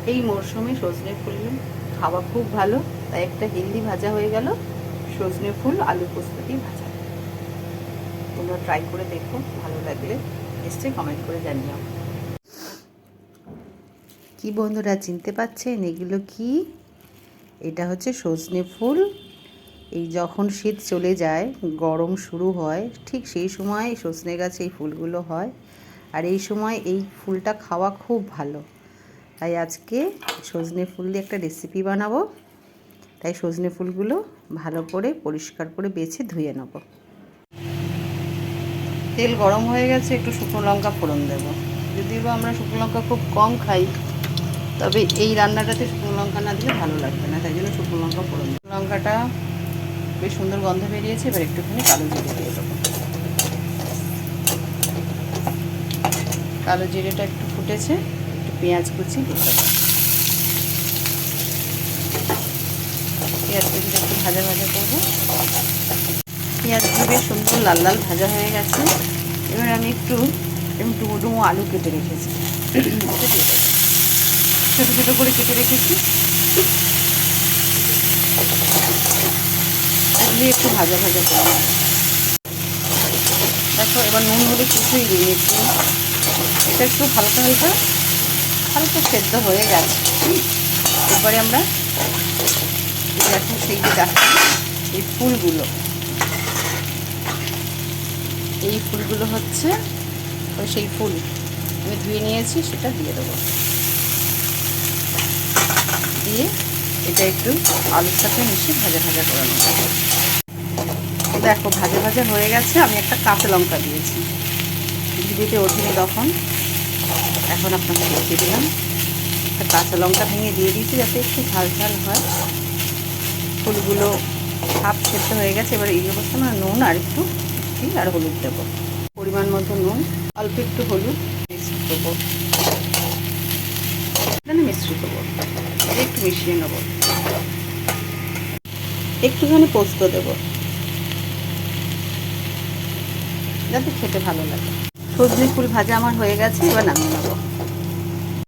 এই মরশুমে সজনে ফুল খাওয়া খুব ভালো, তাই একটা হেলদি ভাজা হয়ে গেল সজনে ফুল আলু পোস্ত দিয়ে ভাজা। তোমরা ট্রাই করে দেখো, ভালো লাগলে নিশ্চয়ই কমেন্ট করে জানিও। কি বন্ধুরা চিনতে পারছেন এগুলো কি? এটা হচ্ছে সজনে ফুল। এই যখন শীত চলে যায়, গরম শুরু হয়, ঠিক সেই সময় সজনে গাছে এই ফুলগুলো হয়। আর এই সময় এই ফুলটা খাওয়া খুব ভালো, তাই আজকে সজনে ফুল দিয়ে একটা রেসিপি বানাবো। তাই সজনে ফুলগুলো ভালো করে পরিষ্কার করে বেছে ধুয়ে নেব। তেল গরম হয়ে গেছে, একটু শুকনো লঙ্কা ফোড়ন দেব। যদিও বা আমরা শুকনো লঙ্কা খুব কম খাই, তবে এই রান্নাটাতে শুকনো লঙ্কা না দিলে ভালো লাগবে না, তাই জন্য শুকনো লঙ্কা ফোড়ন দেব। লঙ্কাটা বেশ সুন্দর গন্ধ বেরিয়েছে, এবার একটুখানি কালো জিরে দিয়ে দেবো। কালো জিরেটা একটু ফুটেছে, একটু পেঁয়াজ কুচি দিয়ে দেবো। পেঁয়াজ কুচিটা একটু ভাজা ভাজা করবো। পেঁয়াজগুলো বেশ সুন্দর লাল লাল ভাজা হয়ে গেছে। এবার আমি একটু ডুমো ডুমো আলু কেটে রেখেছি, ছোটো ছোটো করে কেটে রেখেছি, এগুলি একটু ভাজা ভাজা করে দেখো। এবার নুন হলে কিছুই দিই, একটু এটা একটু হালকা হালকা হালকা সেদ্ধ হয়ে গেছে। এরপরে আমরা এখন সেই যে দেখো এই ফুলগুলো, এই ফুলগুলো হচ্ছে ওই সেই ফুল আমি ধুয়ে নিয়েছি, সেটা দিয়ে দেবো। দিয়ে এটা একটু আলুর সাথে মিশিয়ে ভাজা ভাজা করে নেব। দেখো ভাজা ভাজা হয়ে গেছে। আমি একটা কাঁচা লঙ্কা দিয়েছি, দিতে ওঠেনি তখন, এখন আপনাকে দেখিয়ে দিলাম। একটা কাঁচা লঙ্কা ভেঙে দিয়ে দিয়েছি যাতে একটু ঝাল ঝাল হয়। ফুলগুলো হাফ সেদ্ধ হয়ে গেছে। এবার এই অবস্থা আমরা নুন আর একটু আর হলুদ দেবো, পরিমাণ মতো নুন, অল্প একটু হলুদ মিশ্রিত দেবো, মিশ্রিত দেবো, একটু মিশিয়ে নেবো। একটুখানি পোস্ত দেবো যাতে খেতে ভালো লাগে। সজনে ফুল ভাজা আমার হয়ে গেছে, এবার নামিয়ে নেবো।